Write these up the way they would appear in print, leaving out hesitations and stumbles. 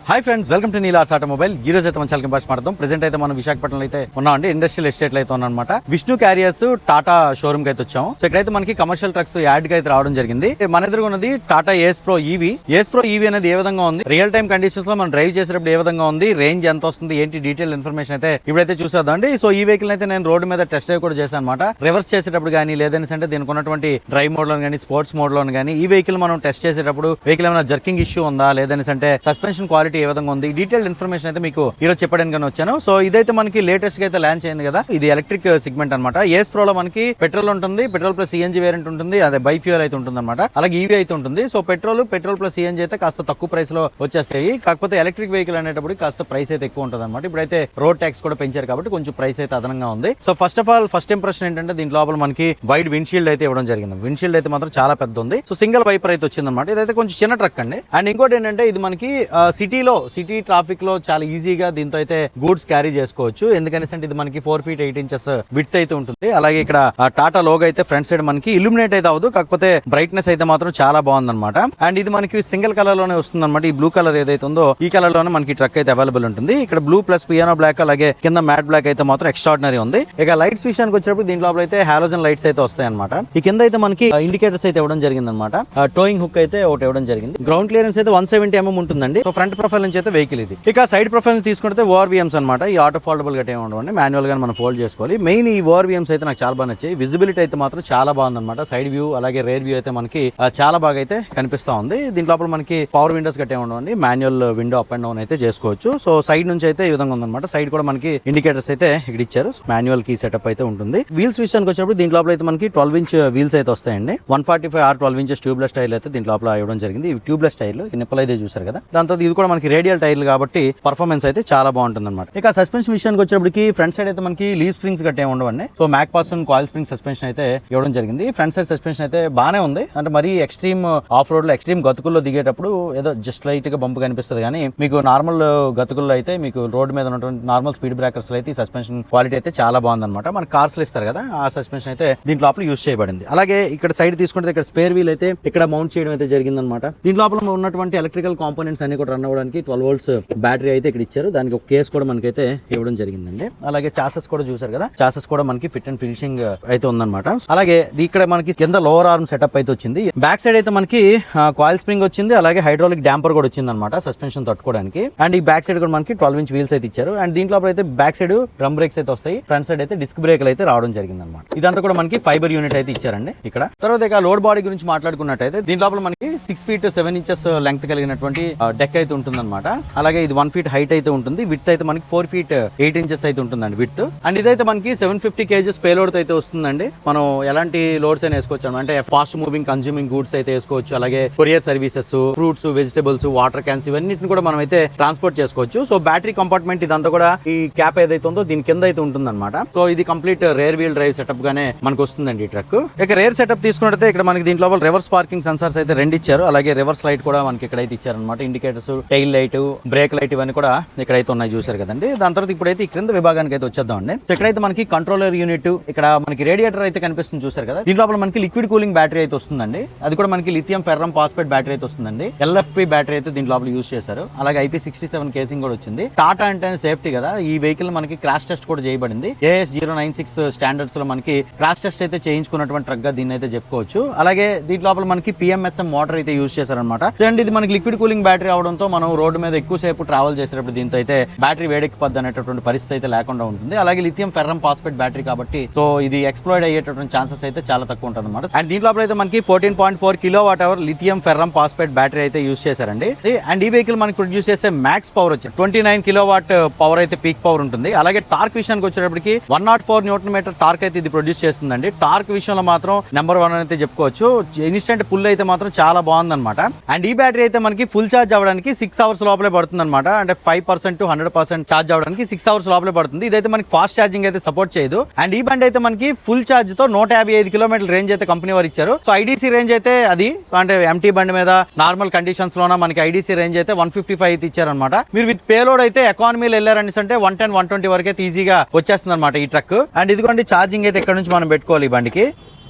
Hi friends, welcome to నీలార్స్ automobile. ఈ రోజు అయితే మన చాలా భాష మాట్లాడదాం. ప్రెసెంట్ అయితే మనం విశాఖపట్నంలో అయితే ఉన్నామండి. ఇండస్ట్రియల్ ఎస్టేట్ అయితే ఉన్నాం అనమాట. విష్ణు క్యారియర్స్ టాటా షోరూమ్ కి అయితే వచ్చాము. సో ఇక్కడైతే మనకి కమర్షియల్ ట్రక్స్ యాడ్ కి అయితే రావడం జరిగింది. మన ఎదురుగా ఉన్నది Tata Ace Pro EV. Ace Pro EV అనేది ఏ విధంగా ఉంది, రియల్ టైమ్ కండిషన్స్ లో మనం డ్రైవ్ చేసేటప్పుడు ఏ విధంగా ఉంది, రేంజ్ ఎంత వస్తుంది, ఏంటి డీటెయిల్ ఇన్ఫర్మేషన్ అయితే ఇప్పుడైతే చూసేద్దాం అండి. సో ఈ వెహికల్ అయితే నేను రోడ్డు మీద టెస్ట్ డ్రైవ్ కూడా చేశాను అనమాట. రివర్స్ చేసేటప్పుడు కానీ లేదని అంటే దీనికి ఉన్నటువంటి డ్రైవ్ మోడ్ లో కానీ స్పోర్ట్స్ మోడ్ లో కానీ ఈ వెహికల్ మనం టెస్ట్ చేసేటప్పుడు వెహికల్ ఏమైనా జర్కింగ్ ఇష్యూ ఉందా, లేదని అంటే సస్పెన్షన్ క్వాలిటీ ఏ విధంగా ఉంది, డీటెయిల్ ఇన్ఫర్మేషన్ అయితే మీకు ఈరోజు చెప్పడానికి వచ్చాను. సో ఇదైతే మనకి లేటెస్ట్ గా అయితే లాంచ్ అయింది కదా. ఇది ఎలక్ట్రిక్ సెగ్మెంట్ అనమాట. ఏస్ ప్రో లో మనకి పెట్రోల్ ఉంటుంది, పెట్రోల్ ప్లస్ సిఎన్జి వేరియంట్ ఉంటుంది, అదే బై ఫ్యూయల్ అయితే ఉంటుంది అనమాట. అలాగే ఈవీ అయితే ఉంటుంది. సో పెట్రోల్ ప్లస్ సిఎన్జి అయితే కాస్త తక్కువ ప్రైస్ లో వచ్చేస్తాయి. కాకపోతే ఎలక్ట్రిక్ వెహికల్ అనేటప్పుడు కాస్త ప్రైస్ అయితే ఎక్కువ ఉంటుంది అనమాట. ఇప్పుడైతే రోడ్ ట్యాక్స్ కూడా పెంచారు కాబట్టి కొంచెం ప్రైస్ అయితే అదనంగా ఉంది. So first of all first impression ఏంటంటే దీంట్లో లోపల మనకి వైడ్ విండ్షీల్డ్ అయితే ఇవ్వడం జరిగింది. విండ్షీల్డ్ అయితే మాత్రం చాలా పెద్ద ఉంది. సో సింగిల్ వైపర్ అయితే వచ్చింది అనమాట. ఇదైతే కొంచెం చిన్న ట్రక్ అండి. అండ్ ఇంకోటి ఏంటంటే ఇది మనకి సిటీ ట్రాఫిక్ లో చాలా ఈజీగా దీంతో అయితే గూడ్స్ క్యారీ చేసుకోవచ్చు. ఎందుకని అంటే ఇది మనకి 4 feet 8 inches విడ్త్ అయితే ఉంటుంది. అలాగే ఇక్కడ టాటా లోగో అయితే ఫ్రంట్ సైడ్ మనకి ఇల్యూమినేట్ అయితే అవ్వదు, కాకపోతే బ్రైట్నెస్ అయితే మాత్రం చాలా బాగుందన్నమాట. అండ్ ఇది మనకి సింగిల్ కలర్ లోనే వస్తుంది అనమాట. ఈ బ్లూ కలర్ ఏదైతే ఉందో ఈ కలర్ లోనే మనకి ట్రక్ అయితే అవైలబుల్ ఉంటుంది. ఇక్కడ బ్లూ ప్లస్ పియానో బ్లాక్, అలాగే కింద మ్యాట్ బ్లాక్ అయితే మాత్రం ఎక్స్ట్రాడినరీ ఉంది. ఇక లైట్స్ విషయానికి వచ్చేటప్పుడు దీంట్లో అయితే హాలోజన్ లైట్స్ అయితే వస్తాయి అనమాట. ఈ కింద అయితే మనకి ఇండికేటర్స్ అయితే ఇవ్వడం జరిగింది అనమాట. టోయింగ్ హుక్ అయితే ఒకటి ఇవ్వడం జరిగింది. గ్రౌండ్ క్లియరెన్స్ అయితే 170 mm ఉంటుందండి. సో ఫ్రంట్ ప్రొఫైల్ నుంచి అయితే వెహికల్ ఇది. ఇక సైడ్ ప్రొఫైల్ తీసుకుంటే ఓఆర్వీఎంస్ అనమాట. ఈ ఆటో ఫోల్డబుల్ గా ఉండవండి, మాన్యువల్ గా మనం ఫోల్డ్ చేసుకోవాలి. మెయిన్ ఈ ఓఆర్వీఎంస్ అయితే నాకు చాలా బాగా నచ్చాయి. విజిబిలిటీ అయితే మాత్రం చాలా బాగుందన్నమాట. సైడ్ వ్యూ అలాగే రేర్ వ్యూ అయితే మనకి చాలా బాగా అయితే కనిపిస్తా ఉంది. దీంట్లో మనకి పవర్ విండోస్ గట్టే ఉండవండి, manual window up and down అయితే చేసుకోవచ్చు. సో సైడ్ నుంచి అయితే ఈ విధంగా ఉందన్నమాట. సైడ్ కూడా మనకి ఇండికేటర్స్ అయితే ఇక్కడ ఇచ్చారు. మాన్యువల్ కీ సెటప్ అయితే ఉంటుంది. వీల్స్ విషయానికి వచ్చినప్పుడు దీంట్లో అయితే మనకి 12 inch వీల్స్ అయితే వస్తాయండి. 145 12 inches ట్యూబ్లెస్ టైర్లు అయితే దీంట్లో ఇవ్వడం జరిగింది. ట్యూబ్లెస్ టైర్లు ఈ నిప్పులు అయితే చూసారు కదా. దాంతో ఇది కూడా మనకి రేడియల్ టైర్లు కాబట్టి పర్ఫార్మెన్స్ అయితే చాలా బాగుంటుంది అనమాట. ఇక సస్పెన్షన్ విషయానికి వచ్చేప్పటికి ఫ్రంట్ సైడ్ అయితే మనకి లీవ్ స్ప్రింగ్స్ గట్టే ఉండవండి. So MacPherson coil spring suspension అయితే ఇవ్వడం జరిగింది. ఫ్రంట్ సైడ్ సస్పెన్షన్ అయితే బానే ఉంది. అంటే మరీ ఎక్స్ట్రీమ్ ఆఫ్ రోడ్ లో ఎక్స్ట్రీమ్ గతుకుల్లో దిగేటప్పుడు ఏదో జస్ట్ లైట్ గా బంప్ కనిపిస్తుంది, కానీ మీకు నార్మల్ గతుకుల్లో అయితే మీకు రోడ్ మీద ఉన్నటువంటి నార్మల్ స్పీడ్ బ్రేకర్స్ లో అయితే ఈ సస్పెన్షన్ క్వాలిటీ అయితే చాలా బాగుంది అనమాట. మన కార్స్ లో ఇస్తారు కదా, ఆ సస్పెన్షన్ అయితే దీంట్లో యూస్ చేయబడింది. అలాగే ఇక్కడ సైడ్ తీసుకుంటే ఇక్కడ స్పేర్ వీల్ అయితే ఇక్కడ మౌంట్ చేయడం అయితే జరిగింది అనమాట. దీంట్లో ఉన్నటువంటి ఎలక్ట్రికల్ కాంపోనెంట్స్ అన్ని కూడా రన్ అవ్వడానికి 12 volts బ్యాటరీ అయితే ఇక్కడ ఇచ్చారు. దానికి ఒక కేస్ కూడా మనకైతే ఇవ్వడం జరిగిందండి. అలాగే చాసెస్ కూడా చూసారు కదా, చాసెస్ కూడా మనకి ఫిట్ అండ్ ఫినిషింగ్ అయితే ఉందన్నమాట. అలాగే ఇక్కడ మనకి కింద లోవర్ ఆర్మ్ సెటప్ అయితే వచ్చింది. బ్యాక్ సైడ్ అయితే మనకి కాయిల్ స్ప్రింగ్ వచ్చింది, అలాగే హైడ్రాలిక్ డాంపర్ కూడా వచ్చింది అనమాట సస్పెన్షన్ తట్టుకోవడానికి. అండ్ ఈ బ్యాక్ సైడ్ కూడా మనకి 12 inch వీల్స్ అయితే ఇచ్చారు. అండ్ దీంట్లో అయితే బ్యాక్ సైడ్ డ్రమ్ బ్రేక్స్ అయితే వస్తాయి. ఫ్రంట్ సైడ్ అయితే డిస్క్ బ్రేక్లు అయితే రావడం జరిగింది అనమాట. ఇదంతా కూడా మనకి ఫైబర్ యూనిట్ అయితే ఇచ్చారండి ఇక్కడ. తర్వాత ఇక లోడ్ బాడీ గురించి మాట్లాడుకున్నట్టయితే దీంట్లో మనకి 6 feet 7 inches లెంగ్త్ కలిగినటువంటి డెక్ అయితే ఉంటుంది అనమాట. అలాగే ఇది 1 feet హైట్ అయితే ఉంటుంది. విడ్త్ అయితే మనకి 4 feet 8 inches అయితే ఉంటుందండి విడ్త్. అండ్ ఇదైతే మనకి 750 kgs పేలోడ్ అయితే వస్తుందండి. మనం ఎలాంటి లోడ్స్ అయినా వేసుకోవచ్చు అంటే ఫాస్ట్ మూవింగ్ కన్స్యూమింగ్ గూడ్స్ అయితే వేసుకోవచ్చు. అలాగే courier services, fruits, vegetables, water cans ఇవన్నిటిని కూడా మనం అయితే ట్రాన్స్పోర్ట్ చేసుకోవచ్చు. సో బ్యాటరీ కంపార్ట్మెంట్ ఇదంతా కూడా ఈ క్యాప్ ఏదైతే ఉందో దీని కింద అయితే ఉంటుంది అనమాట. సో ఇది complete rear wheel drive setup గానే మనకు వస్తుందండి ఈ ట్రక్. ఇక రేర్ సెటప్ తీసుకున్నట్లయితే ఇక్కడ మనకి దీంట్లో రివర్స్ పార్కింగ్ సెన్సార్స్ అయితే 2 ఇచ్చారు. అలాగే రివర్స్ లైట్ కూడా మనకి ఇక్కడైతే ఇచ్చారు అనమాట. Indicators, tail light, break light ఇవన్నీ కూడా ఇక్కడైతే ఉన్నాయి చూసారు కదండి. దాని తర్వాత ఇప్పుడైతే ఈ క్రింద విభాగానికి అయితే వచ్చేద్దామండి. సో ఇక్కడైతే మనకి కంట్రోలర్ యూనిట్, ఇక్కడ మనకి రేడియేటర్ అయితే కనిపిస్తుంది చూసారు కదా. దీంట్లో మనకి లిక్విడ్ కూలింగ్ బ్యాటరీ అయితే వస్తుందండి. అది కూడా మనకి లిథియం ఫెర్రమ్ ఫాస్ఫేట్ బ్యాటరీ అయితే వస్తుందండి. LFP బ్యాటరీ అయితే దీంట్లో యూస్ చేశారు. అలాగే IP67 కేసింగ్ కూడా వచ్చింది. టాటా అంటే సేఫ్టీ కదా, ఈ వెహికల్ మనకి క్రాష్ టెస్ట్ కూడా చేయబడింది. AS096 స్టాండర్డ్స్ లో మనకి క్రాష్ టెస్ట్ అయితే చేయించుకున్నటువంటి ట్రక్ గా దీన్ని అయితే చెప్పుకోవచ్చు. అలాగే దీంట్లో మనకి PMSM మోటార్ అయితే యూస్ చేశారనమాట. అండ్ ఇది మనకి లిక్విడ్ కూలింగ్ బ్యాటరీ అవడంతో మనం రోడ్డు మీద ఎక్కువసేపు ట్రావెల్ చేసేటప్పుడు దీంతో అయితే బ్యాటరీ వేడెక్కిపోద్ది అనేటటువంటి పరిస్థితి అయితే లేకుండా ఉంటుంది. అలాగే లిథియం ఫెర్రమ్ ఫాస్ఫేట్ బ్యాటరీ కాబట్టి సో ఇది ఎక్స్ప్లోయిడ్ అయ్యేటటువంటి ఛాన్సెస్ అయితే చాలా తక్కువ ఉంటుంది అనమాట. అండ్ దీంట్లో అయితే మనకి 14.4 kWh lithium ferrum phosphate battery అయితే యూస్ చేశారండి. అండ్ ఈ వెహికల్ మనకి ప్రొడ్యూస్ చేసే మ్యాక్స్ పవర్ వచ్చి 29 kW పవర్ అయితే పీక్ పవర్ ఉంటుంది. అలాగే టార్క్ విషయానికి వచ్చేటప్పటికి 104 Nm టార్క్ అయితే ఇది ప్రొడ్యూస్ చేస్తుందండి. టార్క్ విషయంలో మాత్రం నెంబర్ 1 అయితే చెప్పుకోవచ్చు. ఇన్స్టెంట్ పుల్ అయితే మాత్రం చాలా బాగుందన్నమాట. అండ్ ఈ బ్యాటరీ అయితే మనకి ఫుల్ ఛార్జ్ అవ్వడానికి 6 hours లోపలే పడుతుంది అనమాట. అంటే 5% to 100% ఛార్జ్ అవ్వడానికి 6 hours లోపలే పడుతుంది. ఇదైతే మనకి ఫాస్ట్ ఛార్జింగ్ అయితే సపోర్ట్ చేయదు. అండ్ ఈ బండి అయితే మనకి ఫుల్ ఛార్జ్ తో 155 km రేంజ్ అయితే కంపెనీ వారు ఇచ్చారు. సో IDC రేంజ్ అయితే అది అంటే ఎంటీ బండి మీద నార్మల్ కండిషన్స్ లోన మనకి IDC రేంజ్ అయితే 155 అయితే ఇచ్చారనమాట. మీరు విత్ పేలోడ్ అయితే ఎకానమీలో వెళ్ళారని అంటే 110 120 వరకు అయితే ఈజీగా వచ్చేస్తుంది అనమాట ఈ ట్రక్. అండ్ ఇదిగోండి ఛార్జింగ్ అయితే ఇక్కడ నుంచి మనం పెట్టుకోవాలి ఈ బండికి.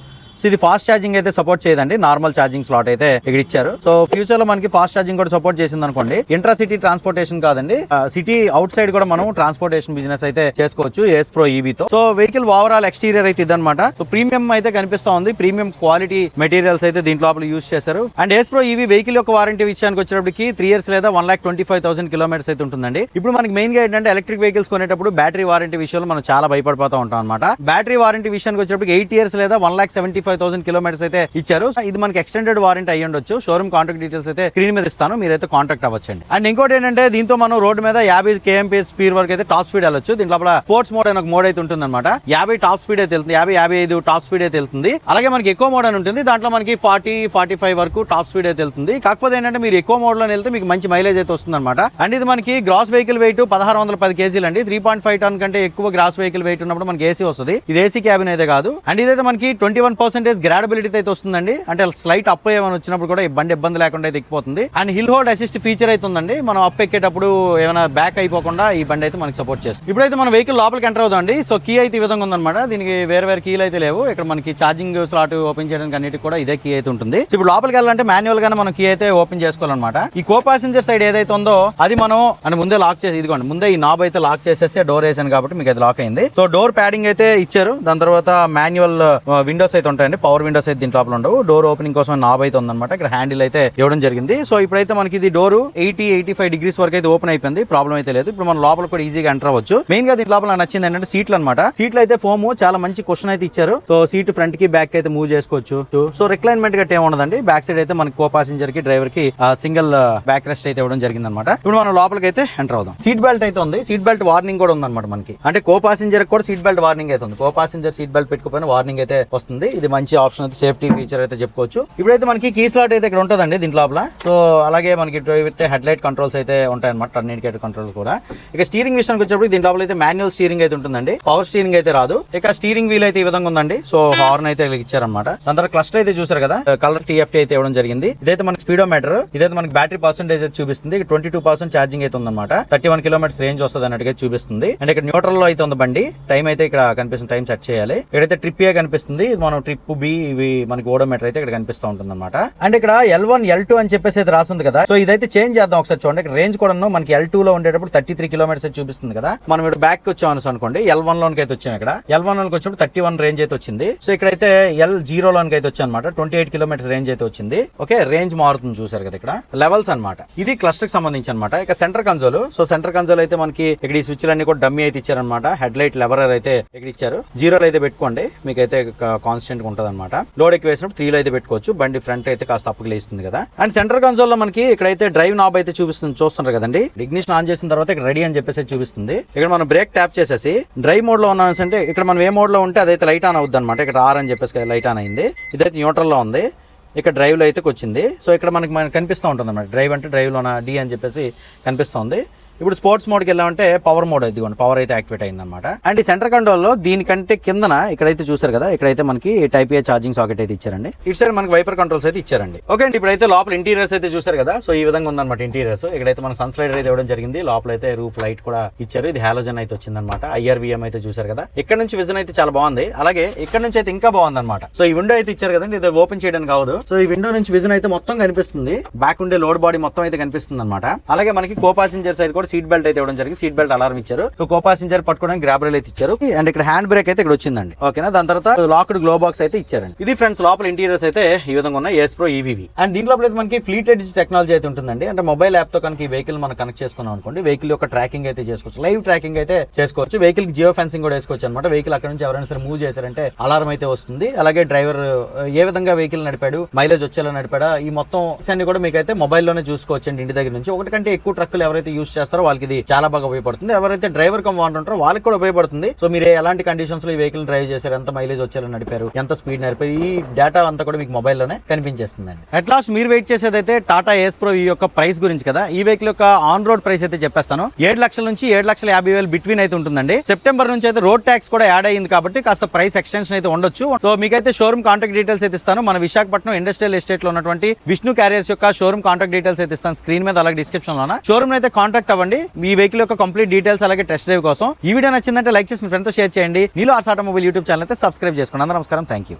సో ఇది ఫాస్ట్ ఛార్జింగ్ అయితే సపోర్ట్ చేయదండి, నార్మల్ ఛార్జింగ్ స్లాట్ అయితే ఇక్కడ ఇచ్చారు. సో ఫ్యూచర్ లో మనకి ఫాస్ట్ ఛార్జింగ్ కూడా సపోర్ట్ చేసింది అనుకోండి, ఇంట్రా సిటీ ట్రాన్స్పోర్టేషన్ కాదండి, సిటీ అవుట్ సైడ్ కూడా మనం ట్రాన్స్పోర్టేషన్ బిజినెస్ అయితే చేసుకోవచ్చు ఏస్ ప్రో ఈవీ తో. సో వెహికల్ ఓవరాల్ ఎక్స్టీరియర్ అయితే ఇదన్నమాట. సో ప్రీమియం అయితే కనిపిస్తా ఉంది, ప్రీమియం క్వాలిటీ మెటీరియల్స్ అయితే దీంట్లో లోపల యూస్ చేశారు. And Ace Pro EV vehicle యొక్క వారంటీ విషయానికి వచ్చేటప్పటికి 3 years లేదా 1,25,000 kilometers అయితే ఉంటుందండి. ఇప్పుడు మనకి మెయిన్ గా ఏంటంటే ఎలక్ట్రిక్ వెహికల్స్ కొనేటప్పుడు బ్యాటరీ వారంటీ విషయంలో మనం చాలా భయపడిపోతా ఉంటాం అనమాట. బ్యాటరీ వారంటీ విషయానికి వచ్చేటప్పటికి 8 years లేదా 1,75,000 kilometers అయితే ఇచ్చారు. ఇది మనకి ఎక్స్టెండెడ్ వారంటీ అయ్యి ఉండొచ్చు. షోరూమ్ కాంటాక్ట్ డీటెయిల్స్ అయితే స్క్రీన్ మీద ఇస్తాను, మీరైతే కాంటాక్ట్ అవ్వచ్చండి. అండ్ ఇంకోటి ఏంటంటే దీంతో మనం రోడ్డు మీద 50 kmph స్పీడ్ వరకు అయితే టాప్ స్పీడ్ వెళ్ళొచ్చు. దీంట్లో స్పోర్ట్స్ మోడ్ అని ఒక మోడ్ అయితే ఉంటుంది అనమాట. 50 టాప్ స్పీడ్ అయితే వెళ్తుంది, 50-55 టాప్ స్పీడ్ అయితే వెళ్తుంది. అలాగే మనకి ఎక్కువ మోడ్ అని ఉంటుంది, దాంట్లో మనకి 40-45 వరకు టాప్ స్పీడ్ అయితే వెళ్తుంది. కాకపోతే ఏంటంటే మీరు ఎక్కువ మోడ్ లో వెళ్తే మీకు మంచి మైలేజ్ అయితే వస్తుంది అనమాట. అండ్ ఇది మనకి గ్రాస్ వెహికల్ వెయిట్ 1610 kg అండి. 3.5 ton కంటే ఎక్కువ గ్రాస్ వెహికల్ వెయిట్ ఉన్నప్పుడు మనకి ఏసీ వస్తుంది. ఇది ఏసీ క్యాబిన్ అయితే కాదు. అండ్ ఇదైతే మనకి 21% గ్రాడబిలిటీ అయితే వస్తుందండి. అంటే స్లైట్ అప్ ఏమైనా వచ్చినప్పుడు కూడా బండి ఇబ్బంది లేకుండా అయితే ఎక్కిపోతుంది. And hill hold assist feature అయితే ఉందండి. మనం అప్ ఎక్కేటప్పుడు ఏమైనా బ్యాక్ అయిపోకుండా ఈ బండి అయితే మనకి సపోర్ట్ చేస్తుంది. ఇప్పుడైతే మన వెహికల్ లోపలికి ఎంటర్ అవుతుంది. సో కీ అయితే ఈ విధంగా ఉందన్నమాట. దీనికి వేరే వేరే కీలు అయితే లేవు. ఇక్కడ మనకి ఛార్జింగ్ స్లాట్ ఓపెన్ చేయడానికి అన్నిటికి కూడా ఇదే కీ అయితే ఉంటుంది. ఇప్పుడు లోపలికి వెళ్ళాలంటే మాన్యువల్ గానే మనం కీ అయితే ఓపెన్ చేసుకోవాలన్నమాట. ఈ కో పాసెంజర్ సైడ్ ఏదైతే ఉందో అది మనం అంటే ముందే లాక్ చేసి, ఇదిగోండి ముందే ఈ నాబ్ అయితే లాక్ చేసేసి డోర్ వేసాను కాబట్టి మీకు అది లాక్ అయింది. సో డోర్ ప్యాడింగ్ అయితే ఇచ్చారు. దాని తర్వాత మాన్యువల్ విండోస్ అయితే ఉంటాయండి, పవర్ విండోస్ అయితే దీంట్లో ఉండవు. డోర్ ఓపెనింగ్ కోసం నాబ్ అయితే ఉందన్నమాట. ఇక్కడ హ్యాండిల్ అయితే ఇవ్వడం జరిగింది. సో ఇప్పుడైతే మనకి ఇది డోర్ 80-85 degrees వరకు అయితే ఓపెన్ అయిపోయింది, ప్రాబ్లం అయితే లేదు. ఇప్పుడు మనం లోపల కూడా ఈజీగా ఎంటర్ అవ్వచ్చు. మెయిన్ గా దీని లోపల నచ్చింది ఏంటంటే సీట్లు అనమాట. సీట్లు అయితే ఫోమ్ చాలా మంచి క్వశ్చన్ అయితే ఇచ్చారు. సో సీట్ ఫ్రంట్ కి బ్యాక్ అయితే మూవ్ చేసుకోవచ్చు. సో రిక్లైన్మెంట్ గట్టి ఏమి ఉండదండి. బ్యాక్ సైడ్ అయితే మనకి కో పాసెంజర్ కి డ్రైవర్ కి సింగిల్ బ్యాక్ రెస్ట్ అయితే ఇవ్వడం జరిగింది అనమాట. ఇప్పుడు మనం లోపలికి అయితే ఎంటర్ అవుదాం. సీట్ బెల్ట్ అయితే ఉంది, సీట్ బెల్ట్ వార్నింగ్ కూడా ఉందన్నమాట మనకి. అంటే కో పాసెంజర్ కూడా సీట్ బెల్ట్ వార్నింగ్ అయితే ఉంది. కో పాసెంజర్ సీట్ బెల్ట్ పెట్టుకోపోయిన వార్నింగ్ అయితే వస్తుంది. ఇది మంచి ఆప్షన్ అయితే, సేఫ్టీ ఫీచర్ అయితే చెప్పుకోవచ్చు. ఇప్పుడైతే మనకి కీ స్లాట్ అయితే ఇక్కడ ఉంటుందండి దీంట్లో లోపల. సో అలాగే మనకి హెడ్ లైట్ కంట్రోల్స్ అయితే ఉంటాయన్నమాట, టర్న్ ఇండికేటర్ కంట్రోల్ కూడా. ఇక స్టీరింగ్ విషయానికి వచ్చేప్పుడు దీని లోపల అయితే మాన్యువల్ స్టీరింగ్ అయితే ఉంటుందండి, పవర్ స్టీరింగ్ అయితే రాదు. ఇక స్టీరింగ్ వీల్ అయితే ఈ విధంగా ఉందండి. సో హార్న్ అయితే ఇచ్చారన్నమాట. దాని తర్వాత క్లస్టర్ అయితే చూసారు కదా, కలర్ TFT అయితే ఇవ్వడం జరిగింది. ఇదైతే మనకి స్పీడోమీటర్, ఇదైతే మనకి బ్యాటరీ పర్సెంటేజ్ అయితే చూపిస్తుంది. 22% ఛార్జింగ్ అయితే ఉందన్నమాట. 31 kilometers రేంజ్ వస్తుంది అన్నట్టుగా చూపిస్తుంది. అండ్ ఇక్కడ న్యూట్రల్ లో అయితే ఉంది బండి. టైం అయితే ఇక్కడ కనిపిస్తుంది, టైం సెట్ చేయాలి. ఇక్కడైతే ట్రిప్ ఏ కనిపిస్తుంది, మనం ట్రిప్ బి, ఇవి మనకి ఓడోమీటర్ అయితే ఇక్కడ కనిపిస్తూ ఉంటుంది అనమాట. అండ్ ఇక్కడ L1 L2 అని చెప్పేసి అయితే రాస్తుంది కదా. సో ఇదైతే చేంజ్ చేద్దాం ఒకసారి చూడండి. ఇక్కడ రేంజ్ కూడా మనకి L2 లో ఉండేటప్పుడు 33 kilometers అయితే చూపిస్తుంది కదా. మనం ఇక్కడ బ్యాక్ వచ్చాం అనుకోండి, L1 లోనికి అయితే వచ్చాం. ఇక్కడ L1 లోకి వచ్చినప్పుడు 31 రేంజ్ అయితే వచ్చింది. సో ఇక్కడైతే L0 లోనికి అయితే వచ్చాం అనమాట, 28 kilometers రేంజ్ అయితే వచ్చింది. ఓకే, రేంజ్ మారుతుంది చూసారు కదా. ఇక్కడ లెవెల్స్ అనమాట. ఇది క్లస్టర్ కి సంబంధించి అనమాట. ఇక centre console. So centre console అయితే మనకి ఇక్కడ ఈ స్విచ్ అన్ని కూడా డమ్మీ అయితే ఇచ్చారనమాట. హెడ్ లైట్ లెవరర్ అయితే ఇక్కడ ఇచ్చారు. 0 అయితే పెట్టుకోండి, మీకు అయితే కాన్స్టెంట్ గా ఉంటది అనమాట. లోడ్ ఎక్కువ వేసినప్పుడు 3 లో అయితే పెట్టుకోవచ్చు. బండి ఫ్రంట్ అయితే కాస్త అప్పుకి లేస్తుంది కదా. అండ్ సెంటర్ కన్సోల్ లో మనకి ఇక్కడైతే డ్రైవ్ నాబ్ అయితే చూపిస్తుంది, చూస్తున్నారు కదండి. ఇగ్నిషన్ ఆన్ చేసిన తర్వాత ఇక్కడ రెడీ అని చెప్పేసి చూపిస్తుంది. ఇక్కడ మనం బ్రేక్ ట్యాప్ చేసేసి డ్రైవ్ మోడ్ లో ఉన్నాం అంటే ఇక్కడ మనం ఏ మోడ్ లో ఉంటే అదైతే లైట్ ఆన్ అవుద్ది అనమాట. ఇక్కడ R అని చెప్పేసి లైట్ ఆన్ అయింది. ఇదైతే న్యూట్రల్ లో ఉంది. ఇక్కడ డ్రైవ్ లో అయితే వచ్చింది. సో ఇక్కడ మనకి కనిపిస్తూ ఉంటుంది అనమాట. డ్రైవ్ అంటే డ్రైవ్ లోన D అని చెప్పేసి కనిపిస్తుంది. ఇప్పుడు స్పోర్ట్స్ మోడ్కి వెళ్ళామంటే పవర్ మోడ్ ఇదిగోండి, పవర్ అయితే యాక్టివేట్ అయింది అనమాట. అండ్ ఈ సెంటర్ కంట్రోల్ లో దీనికంటే కిందన ఇక్కడైతే చూసారు కదా, ఇక్కడైతే మనకి టైప్ ఏ ఛార్జింగ్ సాకెట్ అయితే ఇచ్చారండి. ఇటు సైడ్ మనకి వైపర్ కంట్రోల్స్ అయితే ఇచ్చారండి. ఓకే అండి, ఇప్పుడైతే లోపల ఇంటీరియర్స్ అయితే చూసారు కదా. సో ఈ విధంగా ఉందన్నమాట ఇంటీరియర్స్. ఇక్కడైతే మన సన్ స్లైడర్ అయితే ఇవ్వడం జరిగింది. లోపల అయితే రూఫ్ లైట్ కూడా ఇచ్చారు. ఇది హాలోజన్ అయితే వచ్చిందనమాట. IRVM అయితే చూసారు కదా. ఇక్కడ నుంచి విజన్ అయితే చాలా బాగుంది. అలాగే ఇక్కడ నుంచి అయితే ఇంకా బాగుంది అనమాట. సో ఈ విండో అయితే ఇచ్చారు కదండి, ఇది ఓపెన్ చేయడానికి కావదు. సో ఈ విండో నుంచి విజన్ అయితే మొత్తం కనిపిస్తుంది. బ్యాక్ ఉండే లోడ్ బాడీ మొత్తం అయితే కనిపిస్తుంది అనమాట. అలాగే మనకి కో పాసెంజర్ సైడ్ కూడా సీట్ బెల్ట్ అయితే ఇవ్వడం జరిగింది. సీట్ బెల్ట్ అలారం ఇచ్చారు. సో కో పాసెంజర్ పట్టుకోవడానికి గ్రాబ్ రైల్ అయితే ఇచ్చారు. అండ్ ఇక్కడ హ్యాండ్ బ్రేక్ అయితే ఇక్కడ వచ్చిందండి. ఓకేనా, దాని తర్వాత లాక్డ్ గ్లో బాక్స్ అయితే ఇచ్చారండి. ఇది ఫ్రెండ్స్ లోపల ఇంటీరియర్స్ అయితే ఈ విధంగా ఉన్నాయి ఏస్ ప్రో EVV. అండ్ దీని లోపల అయితే మనకి ఫ్లీట్ ఎడ్జ్ టెక్నాలజీ అయితే ఉంటుందండి. అంటే మొబైల్ యాప్ తో కనుక ఈ వెహికల్ మనం కనెక్ట్ చేసుకున్నాం అనుకోండి, వెహికల్ యొక్క ట్రాకింగ్ అయితే చేసుకోవచ్చు, లైవ్ ట్రాకింగ్ అయితే చేసుకోవచ్చు. వెహికల్ కి జియో ఫెన్సింగ్ కూడా వేసుకోవచ్చు అనమాట. వెహికల్ అక్కడ నుంచి ఎవరైనా సరే మూవ్ చేశారంటే అలారం అయితే వస్తుంది. అలాగే డ్రైవర్ ఏ విధంగా వెహికల్ నడిపాడు, మైలేజ్ వచ్చేలా నడిపాడా, ఈ మొత్తం అన్ని కూడా మీకు అయితే మొబైల్ లోనే చూసుకోవచ్చు అండి. ఇంటి దగ్గర నుంచి ఒకటి కంటే ఎక్కువ ట్రక్కులు ఎవరైతే యూస్ చేస్తారో వాళ్ళకి ఇది చాలా బాగా ఉపయోగపడుతుంది. ఎవరైతే డ్రైవర్ కమ్ వాంట్ ఉంటారో వాళ్ళకి కూడా ఉపయోగపడుతుంది. సో మీరు ఎలాంటి కండిషన్స్ లో ఈ వెహికల్ డ్రైవ్ చేశారు, ఎంత మైలేజ్ వచ్చేలా నడిపారు, ఎంత స్పీడ్ నడిపారు, ఈ డేటా అంతా కూడా మీకు మొబైల్ లోనే కనిపించేస్తుందండి. అట్ లాస్ట్ మీరు వెయిట్ చేసేదైతే టాటా ఏస్ ప్రో ఈ యొక్క ప్రైస్ గురించి కదా. ఈ వెహికల్ యొక్క ఆన్ రోడ్ ప్రైస్ అయితే చెప్పేస్తాను. 7 లక్షల నుంచి 7,50,000 బిట్వీన్ అయితే ఉంటుందండి. సెప్టెంబర్ నుంచి అయితే రోడ్ ట్యాక్స్ కూడా యాడ్ అయ్యింది కాబట్టి కాస్త ప్రైస్ ఎక్స్టెన్షన్ అయితే ఉండొచ్చు. సో మీకైతే షోరూమ్ కాంటాక్ట్ డీటెయిల్స్ అయితే ఇస్తాను. మన విశాఖపట్నం ఇండస్ట్రియల్ ఎస్టేట్ లో ఉన్నటువంటి విష్ణు క్యారియర్స్ యొక్క షోరూమ్ కాంటాక్ట్ డీటెయిల్స్ అయితే ఇస్తాను స్క్రీన్ మీద, అలాగే డిస్క్రిప్షన్ లో. షోరూమ్ అయితే కాంటాక్ట్ అవ్వండి. మీ వెహికల్ యొక్క కంప్లీట్ డీటెయిల్స్ అలాగే టెస్ట్ డ్రైవ్ కోసం. ఈ వీడియో నచ్చిందంటే లైక్ చేసి మీ ఫ్రెండ్తో షేర్ చేయండి. నీలో ఆర్ట్స్ ఆటోమొబైల్ యూట్యూబ్ ఛానల్ అయితే సబ్స్క్రైబ్ చేసుకోండి. అందరూ నమస్కారం, థ్యాంక్ యూ.